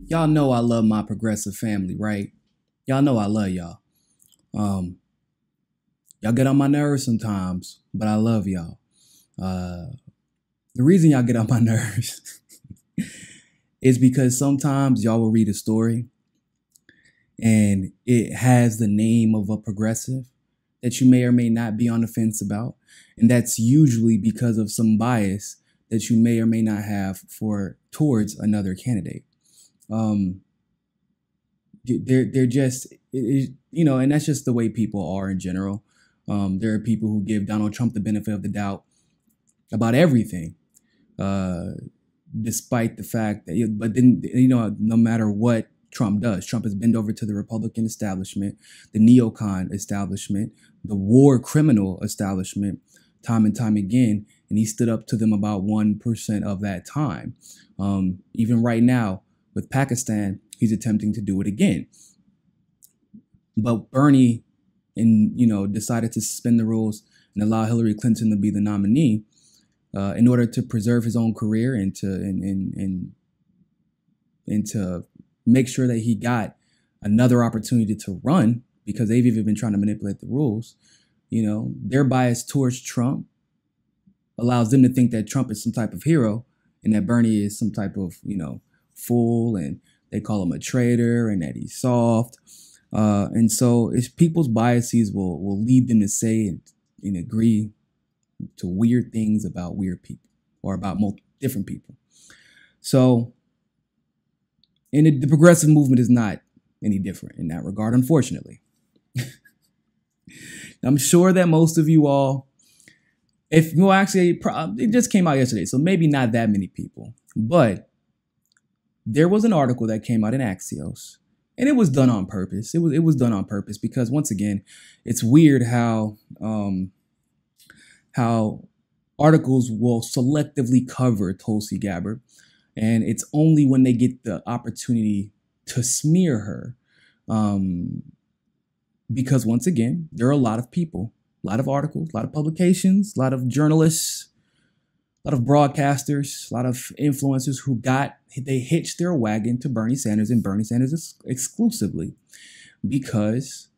Y'all know I love my progressive family, right? Y'all know I love y'all. Um, y'all get on my nerves sometimes, but I love y'all. Uh, the reason y'all get on my nerves is because sometimes y'all will read a story and it has the name of a progressive that you may or may not be on the fence about. And that's usually because of some bias that you may or may not have towards another candidate. Um, they're just and that's just the way people are in general. There are people who give Donald Trump the benefit of the doubt about everything, uh, despite the fact that, but then, no matter what Trump does, Trump has bent over to the Republican establishment, the neocon establishment, the war criminal establishment, time and time again, and he stood up to them about 1% of that time. Even right now with Pakistan, he's attempting to do it again. But Bernie, decided to suspend the rules and allow Hillary Clinton to be the nominee in order to preserve his own career and to make sure that he got another opportunity to run, because they've even been trying to manipulate the rules. Their bias towards Trump allows them to think that Trump is some type of hero and that Bernie is some type of, fool, and they call him a traitor and that he's soft. And so it's people's biases will lead them to say and agree to weird things about weird people or about different people. So, and the progressive movement is not any different in that regard, unfortunately. I'm sure that most of you all, it just came out yesterday, so maybe not that many people, but there was an article that came out in Axios, and it was done on purpose. It was done on purpose because, once again, it's weird how articles will selectively cover Tulsi Gabbard, and it's only when they get the opportunity to smear her. Because, once again, there are a lot of people, a lot of articles, a lot of publications, a lot of journalists, a lot of broadcasters, a lot of influencers they hitched their wagon to Bernie Sanders and Bernie Sanders exclusively because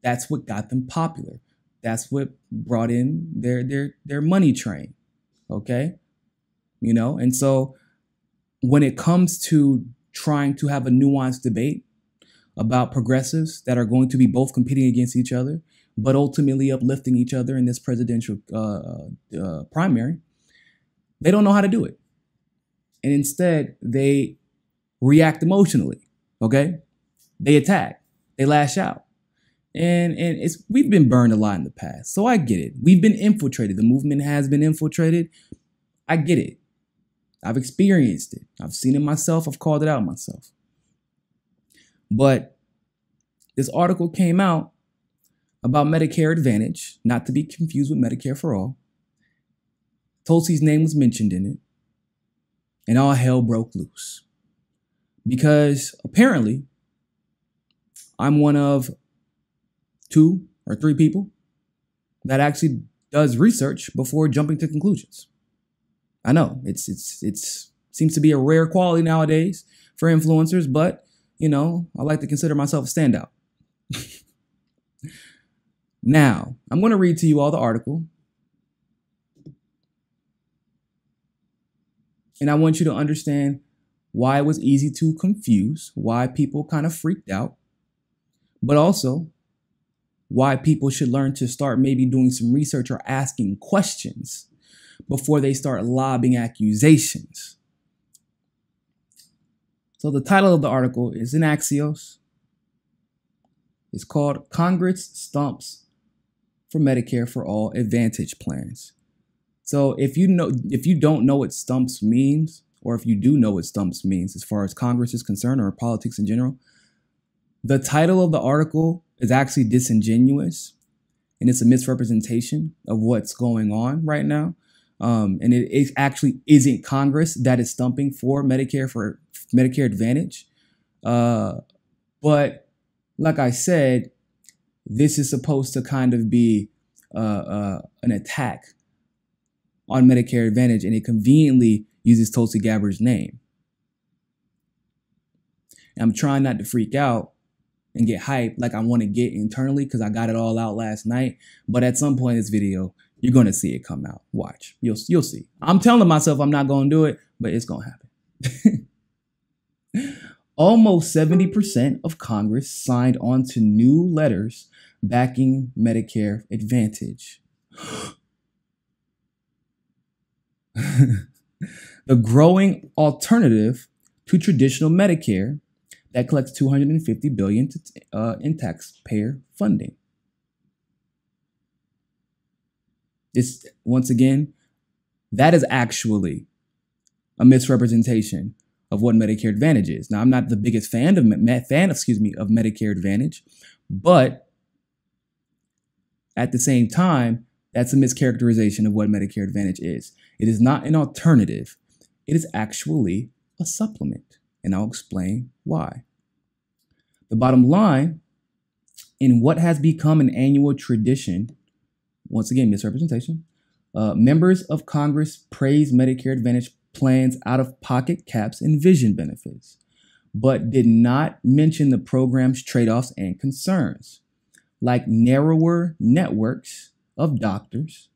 that's what got them popular. That's what brought in their money train. Okay? And so when it comes to trying to have a nuanced debate about progressives that are going to be both competing against each other, but ultimately uplifting each other in this presidential primary, they don't know how to do it. And instead, they react emotionally, okay? They attack, they lash out. And we've been burned a lot in the past, so I get it. We've been infiltrated. The movement has been infiltrated. I get it. I've experienced it. I've seen it myself. I've called it out myself. But this article came out about Medicare Advantage, not to be confused with Medicare for All. Tulsi's name was mentioned in it, and all hell broke loose. Because apparently, I'm one of 2 or 3 people that actually does research before jumping to conclusions. I know it's seems to be a rare quality nowadays for influencers, but I like to consider myself a standout. Now, I'm going to read to you all the article. And I want you to understand why it was easy to confuse, why people kind of freaked out, but also why people should learn to start maybe doing some research or asking questions before they start lobbing accusations. So the title of the article is in Axios. It's called Congress Stumps for Medicare for All Advantage Plans. So if you don't know what stumps means, or if you do know what stumps means as far as Congress is concerned or politics in general, the title of the article is actually disingenuous, and it's a misrepresentation of what's going on right now. And it actually isn't Congress that is stumping for Medicare Advantage. But like I said, this is supposed to kind of be an attack on Medicare Advantage, and it conveniently uses Tulsi Gabbard's name. And I'm trying not to freak out and get hyped like I want to get internally because I got it all out last night. But at some point in this video, you're going to see it come out. Watch. You'll see. I'm telling myself I'm not going to do it, but it's going to happen. Almost 70% of Congress signed on to new letters backing Medicare Advantage. The growing alternative to traditional Medicare that collects $250 billion in taxpayer funding. This, once again, that is actually a misrepresentation of what Medicare Advantage is. Now, I'm not the biggest fan of Medicare Advantage, but at the same time, that's a mischaracterization of what Medicare Advantage is. It is not an alternative. It is actually a supplement, and I'll explain why. The bottom line, in what has become an annual tradition, once again, misrepresentation, members of Congress praise Medicare Advantage plans' out-of-pocket caps and vision benefits, but did not mention the program's trade-offs and concerns, like narrower networks of doctors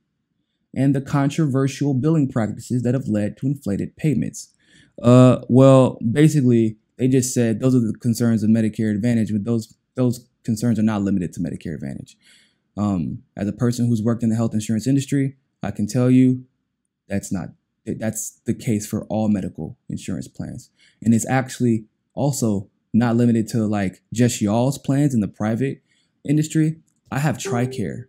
and the controversial billing practices that have led to inflated payments. Well, basically, they just said those are the concerns of Medicare Advantage, but those concerns are not limited to Medicare Advantage. As a person who's worked in the health insurance industry, I can tell you that's the case for all medical insurance plans. And it's actually also not limited to like just y'all's plans in the private industry. I have TRICARE.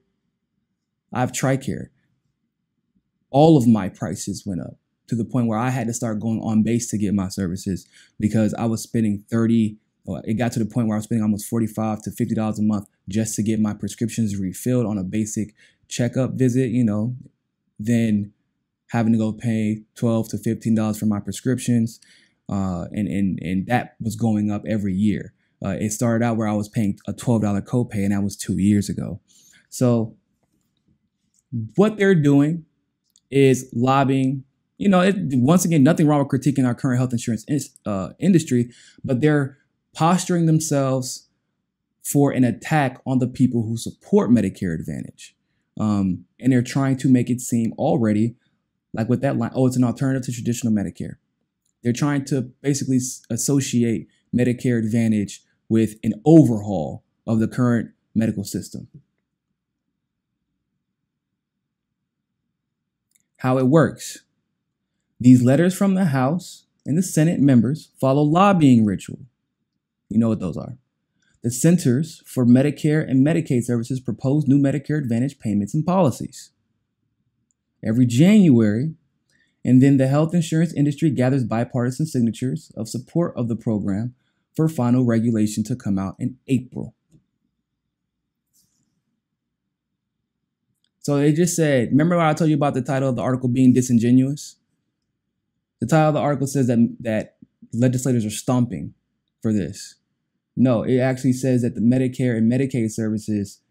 All of my prices went up to the point where I had to start going on base to get my services because I was spending it got to the point where I was spending almost $45 to $50 a month just to get my prescriptions refilled on a basic checkup visit, then having to go pay $12 to $15 for my prescriptions. And that was going up every year. It started out where I was paying a $12 copay, and that was 2 years ago. So what they're doing is lobbying. Once again, nothing wrong with critiquing our current health insurance industry, but they're posturing themselves for an attack on the people who support Medicare Advantage. And they're trying to make it seem already like with that line, it's an alternative to traditional Medicare. They're trying to basically associate Medicare Advantage with an overhaul of the current medical system. How it works. These letters from the House and the Senate members follow lobbying ritual. You know what those are. The Centers for Medicare and Medicaid Services propose new Medicare Advantage payments and policies every January, and then the health insurance industry gathers bipartisan signatures of support of the program for final regulation to come out in April. So they just said, remember what I told you about the title of the article being disingenuous? The title of the article says that legislators are stomping for this. No, it actually says that the Medicare and Medicaid services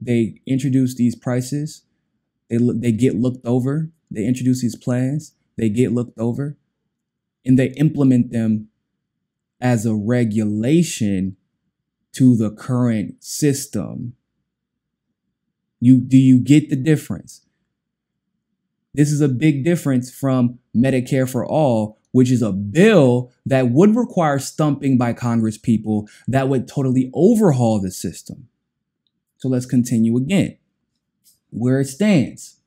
they introduce these prices, they get looked over, they introduce these plans, they get looked over, and they implement them as a regulation to the current system. Do you get the difference? This is a big difference from Medicare for All, which is a bill that would require stumping by Congress people that would totally overhaul the system. So let's continue again. Where it stands.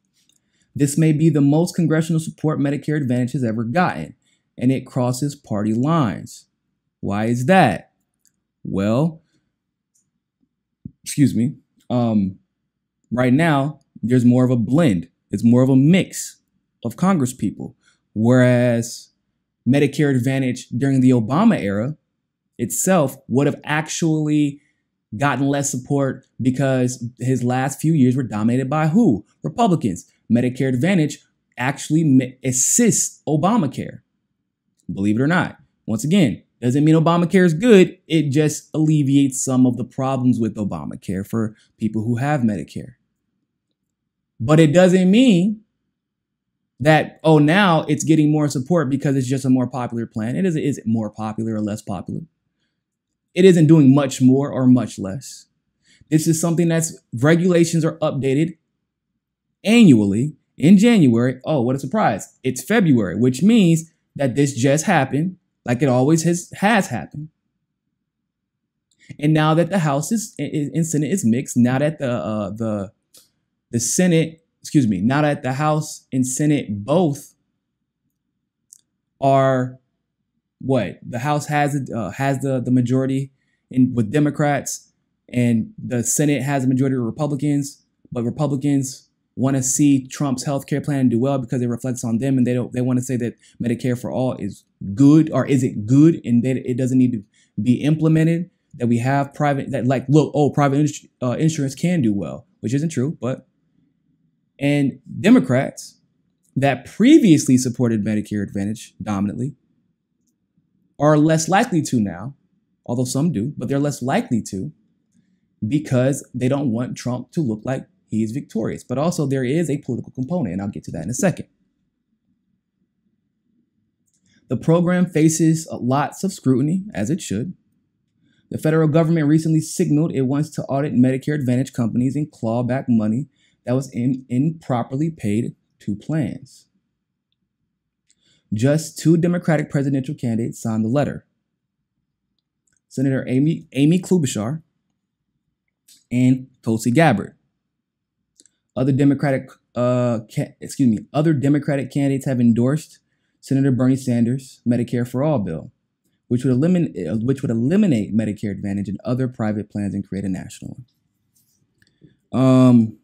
This may be the most congressional support Medicare Advantage has ever gotten, and it crosses party lines. Why is that? Well, right now, there's more of a blend. It's more of a mix of Congress people. Whereas Medicare Advantage during the Obama era itself would have actually gotten less support because his last few years were dominated by who? Republicans. Medicare Advantage actually assists Obamacare. Believe it or not. Once again, doesn't mean Obamacare is good. It just alleviates some of the problems with Obamacare for people who have Medicare. But it doesn't mean that, oh, now it's getting more support because it's just a more popular plan. It isn't more popular or less popular. It isn't doing much more or much less. This is something that's regulations are updated annually in January. Oh, what a surprise. It's February, which means that this just happened like it always has happened. And now that the House and Senate is mixed, now that the Senate, now that the House and Senate both are what? The House has the majority with Democrats, and the Senate has a majority of Republicans, but Republicans want to see Trump's healthcare plan do well because it reflects on them, and they want to say that Medicare for all is good or isn't good, and that it doesn't need to be implemented. That we have private insurance can do well, which isn't true, and Democrats that previously supported Medicare Advantage dominantly are less likely to now, although some do, but they're less likely to because they don't want Trump to look like he is victorious. But also there is a political component, and I'll get to that in a second. The program faces lots of scrutiny, as it should. The federal government recently signaled it wants to audit Medicare Advantage companies and claw back money that was improperly paid to plans. Just 2 Democratic presidential candidates signed the letter. Senator Amy Klobuchar and Tulsi Gabbard. Other Democratic candidates have endorsed Senator Bernie Sanders' Medicare for All bill, which would eliminate Medicare Advantage and other private plans and create a national one.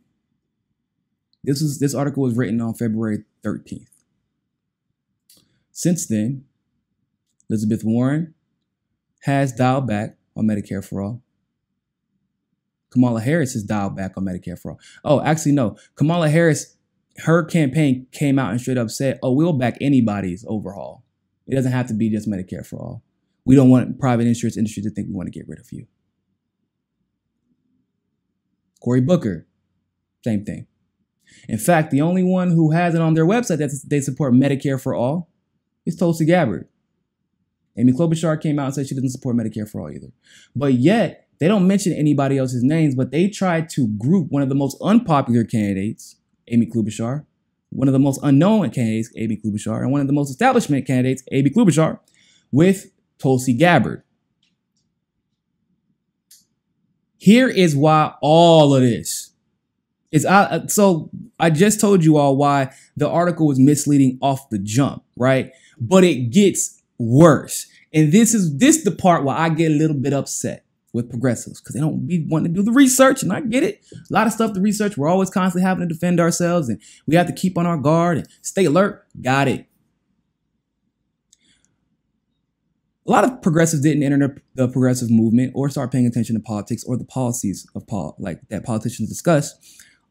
This article was written on February 13th. Since then, Elizabeth Warren has dialed back on Medicare for All. Kamala Harris has dialed back on Medicare for All. Oh, actually, no. Kamala Harris, her campaign came out and straight up said, oh, we'll back anybody's overhaul. It doesn't have to be just Medicare for All. We don't want private insurance industry to think we want to get rid of you. Cory Booker, same thing. In fact, the only one who has it on their website that they support Medicare for All is Tulsi Gabbard. Amy Klobuchar came out and said she doesn't support Medicare for All either. But yet, they don't mention anybody else's names, but they tried to group one of the most unpopular candidates, Amy Klobuchar, one of the most unknown candidates, Amy Klobuchar, and one of the most establishment candidates, Amy Klobuchar, with Tulsi Gabbard. Here is why all of this is. So I just told you all why the article was misleading off the jump, right? But it gets worse. And this is the part where I get a little bit upset with progressives because they don't be wanting to do the research, and I get it. A lot of stuff to research. We're always constantly having to defend ourselves, and we have to keep on our guard and stay alert. Got it. A lot of progressives didn't enter the progressive movement or start paying attention to politics or the policies of that politicians discuss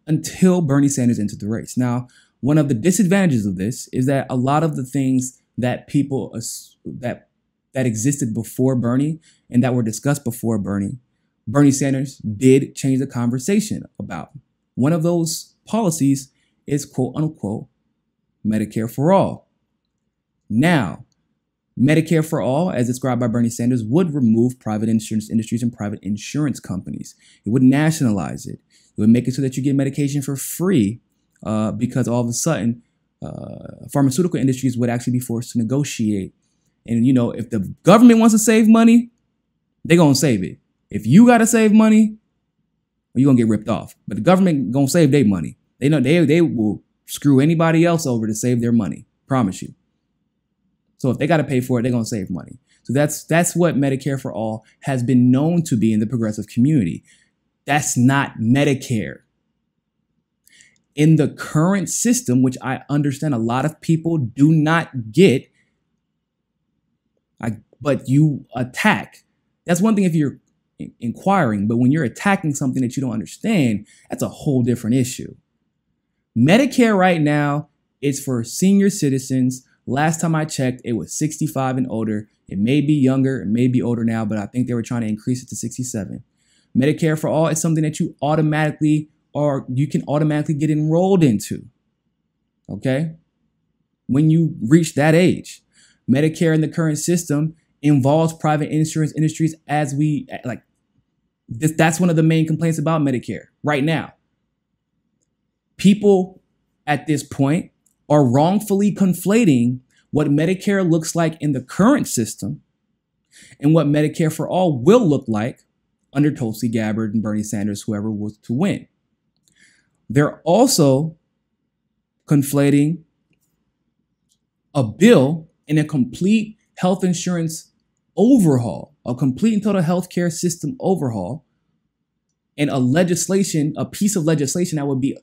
until Bernie Sanders entered the race. Now, one of the disadvantages of this is that a lot of the things that people that existed before Bernie and that were discussed before Bernie Sanders did change the conversation about. One of those policies is quote unquote Medicare for All. Now, Medicare for All, as described by Bernie Sanders, would remove private insurance industries and private insurance companies. It would nationalize it. It would make it so that you get medication for free because all of a sudden, pharmaceutical industries would actually be forced to negotiate. And, you know, if the government wants to save money, they're going to save it. If you got to save money, well, you're going to get ripped off. But the government going to save their money. They know they will screw anybody else over to save their money. Promise you. So if they got to pay for it, they're going to save money. So that's what Medicare for All has been known to be in the progressive community. That's not Medicare. In the current system, which I understand a lot of people do not get, but you attack. That's one thing if you're inquiring, but when you're attacking something that you don't understand, that's a whole different issue. Medicare right now is for senior citizens. Last time I checked, it was 65 and older. It may be younger, it may be older now, but I think they were trying to increase it to 67. Medicare for All is something that you can automatically get enrolled into. Okay? when you reach that age. Medicare in the current system involves private insurance industries as we like this. That's one of the main complaints about Medicare right now. People at this point are wrongfully conflating what Medicare looks like in the current system and what Medicare for all will look like under Tulsi Gabbard and Bernie Sanders, whoever was to win. They're also conflating a bill in a complete health insurance overhaul, a complete and total healthcare system overhaul, and a piece of legislation that would be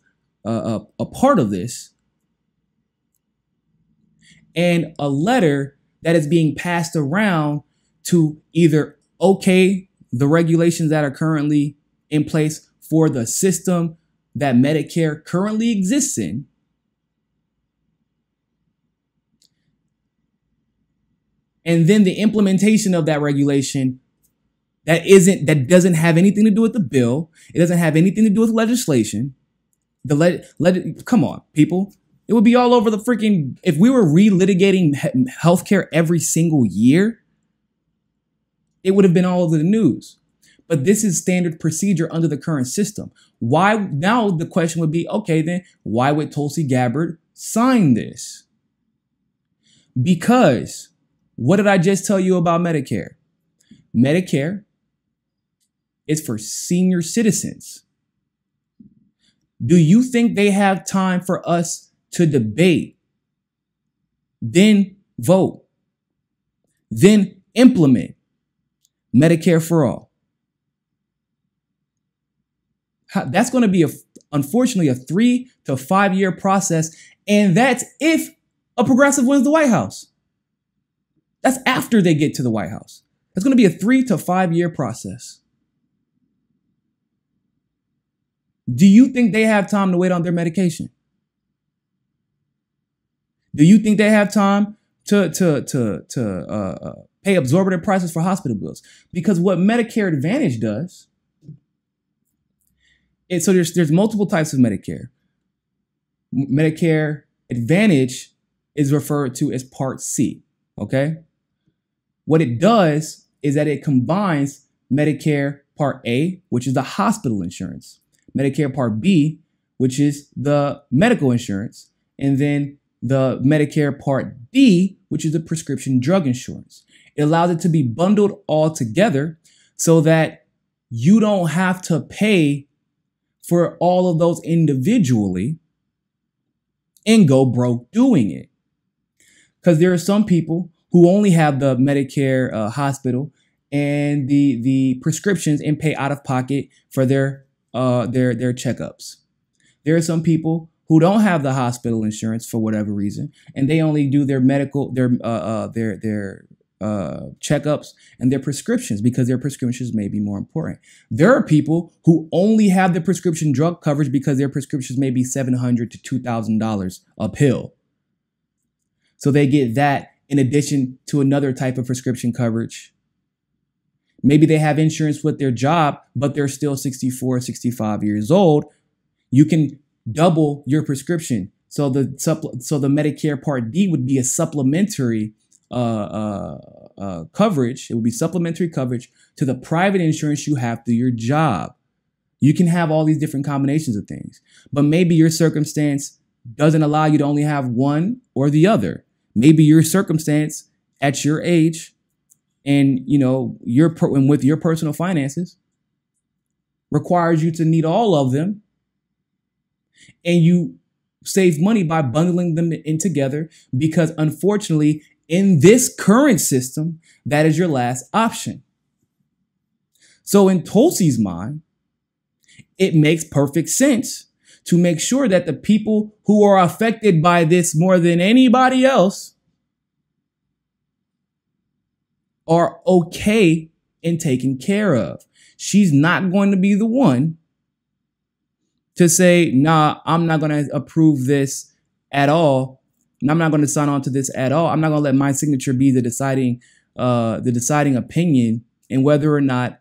a part of this, and a letter that is being passed around to either okay the regulations that are currently in place for the system that Medicare currently exists in, and then the implementation of that regulation that doesn't have anything to do with the bill. It doesn't have anything to do with legislation. Come on, people. It would be all over the freaking, if we were relitigating healthcare every single year, it would have been all over the news. But this is standard procedure under the current system. Why? Now the question would be, okay, then why would Tulsi Gabbard sign this? Because what did I just tell you about Medicare? Medicare is for senior citizens. Do you think they have time for us to debate, then vote, then implement Medicare for all? That's going to be, unfortunately, a 3 to 5 year process. And that's if a progressive wins the White House. That's after they get to the White House. That's going to be a 3 to 5 year process. Do you think they have time to wait on their medication? Do you think they have time to pay exorbitant prices for hospital bills? Because what Medicare Advantage does, so there's multiple types of Medicare. Medicare Advantage is referred to as Part C, okay? What it does is that it combines Medicare Part A, which is the hospital insurance, Medicare Part B, which is the medical insurance, and then the Medicare Part D, which is the prescription drug insurance. It allows it to be bundled all together so that you don't have to pay for all of those individually and go broke doing it. Because there are some people who only have the Medicare hospital and the prescriptions and pay out of pocket for their checkups. There are some people who don't have the hospital insurance for whatever reason, and they only do their medical, their checkups and their prescriptions because their prescriptions may be more important. There are people who only have the prescription drug coverage because their prescriptions may be $700 to $2,000 a pill. So they get that in addition to another type of prescription coverage. Maybe they have insurance with their job, but they're still 64, 65 years old. You can double your prescription. So the Medicare Part D would be a supplementary coverage. It would be supplementary coverage to the private insurance you have through your job. You can have all these different combinations of things, but maybe your circumstance doesn't allow you to only have one or the other. Maybe your circumstance at your age and, with your personal finances requires you to need all of them. And you save money by bundling them in together because, unfortunately, in this current system, that is your last option. So in Tulsi's mind, it makes perfect sense to make sure that the people who are affected by this more than anybody else are okay and taken care of. She's not going to be the one to say, nah, I'm not going to approve this at all. And I'm not going to sign on to this at all. I'm not going to let my signature be the deciding opinion in whether or not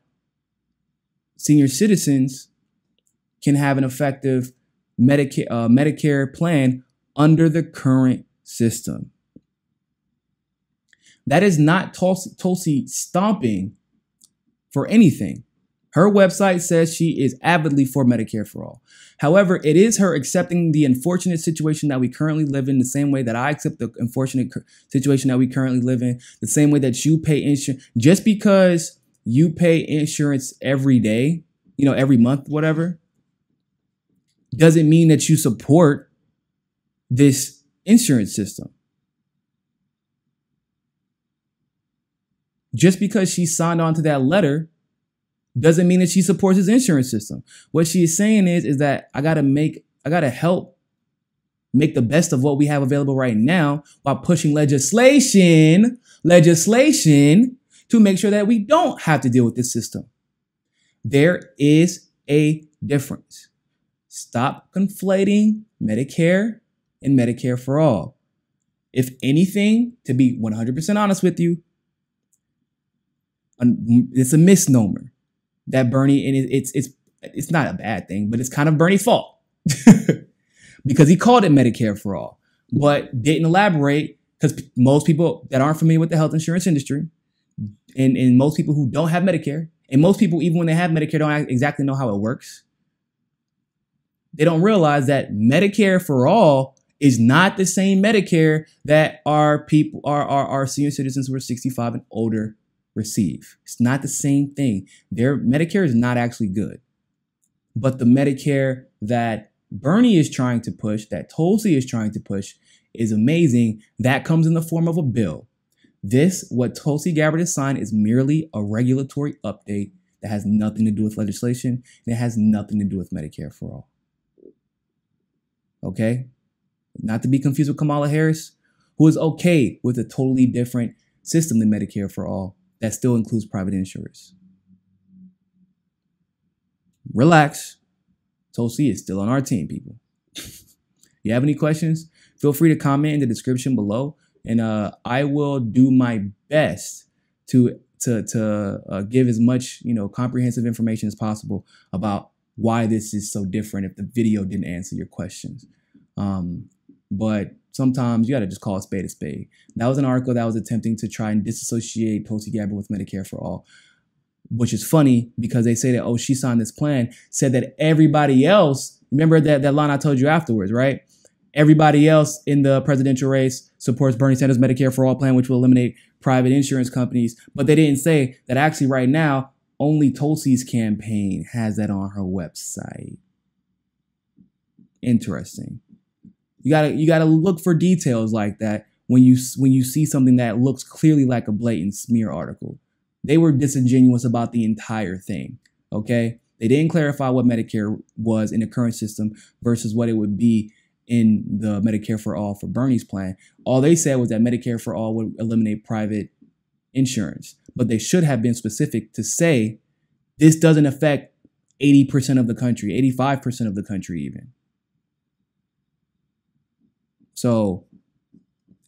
senior citizens can have an effective Medicare plan under the current system. That is not Tulsi stomping for anything. Her website says she is avidly for Medicare for all. However, it is her accepting the unfortunate situation that we currently live in, the same way that I accept the unfortunate situation that we currently live in, the same way that you pay insurance. Just because you pay insurance every day, every month, whatever, doesn't mean that you support this insurance system. Just because she signed on to that letter doesn't mean that she supports his insurance system. What she is saying is that I gotta help make the best of what we have available right now while pushing legislation to make sure that we don't have to deal with this system. There is a difference. Stop conflating Medicare and Medicare for all. If anything, to be 100% honest with you, it's a misnomer that Bernie, and it's not a bad thing, but it's kind of Bernie's fault because he called it Medicare for all, but didn't elaborate, because most people that aren't familiar with the health insurance industry and most people who don't have Medicare, and most people, even when they have Medicare, don't exactly know how it works. They don't realize that Medicare for all is not the same Medicare that our senior citizens who are 65 and older receive. It's not the same thing. Their Medicare is not actually good. But the Medicare that Bernie is trying to push, that Tulsi is trying to push, is amazing. That comes in the form of a bill. What Tulsi Gabbard has signed is merely a regulatory update that has nothing to do with legislation, and it has nothing to do with Medicare for all. Okay? Not to be confused with Kamala Harris, who is okay with a totally different system than Medicare for all that still includes private insurers. Relax. Tulsi is still on our team, people. You have any questions? Feel free to comment in the description below, and I will do my best to give as much comprehensive information as possible about why this is so different if the video didn't answer your questions. But sometimes you got to just call a spade a spade. That was an article that was attempting to try and disassociate Tulsi Gabbard with Medicare for all, which is funny because they say that, oh, she signed this plan, said that everybody else, remember that line I told you afterwards, right? Everybody else in the presidential race supports Bernie Sanders' Medicare for all plan, which will eliminate private insurance companies. But they didn't say that actually right now, only Tulsi's campaign has that on her website. Interesting. You gotta look for details like that when you see something that looks clearly like a blatant smear article. They were disingenuous about the entire thing. Okay, they didn't clarify what Medicare was in the current system versus what it would be in the Medicare for all for Bernie's plan. All they said was that Medicare for all would eliminate private insurance, but they should have been specific to say this doesn't affect 80% of the country, 85% of the country even. So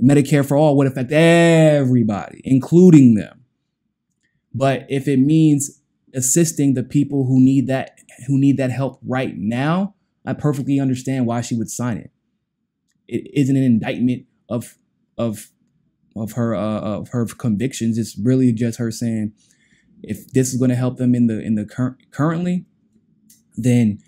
Medicare for all would affect everybody, including them. But if it means assisting the people who need that help right now, I perfectly understand why she would sign it. It isn't an indictment of her convictions. It's really just her saying, if this is going to help them in the currently, then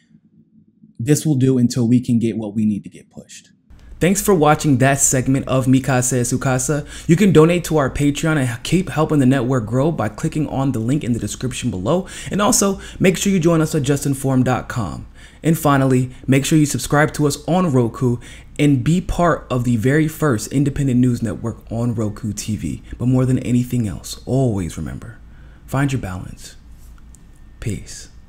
this will do until we can get what we need to get pushed. Thanks for watching that segment of Mi Casa es Su Casa. You can donate to our Patreon and keep helping the network grow by clicking on the link in the description below. And also, make sure you join us at JustNForm.com. And finally, make sure you subscribe to us on Roku and be part of the very first independent news network on Roku TV. But more than anything else, always remember, find your balance. Peace.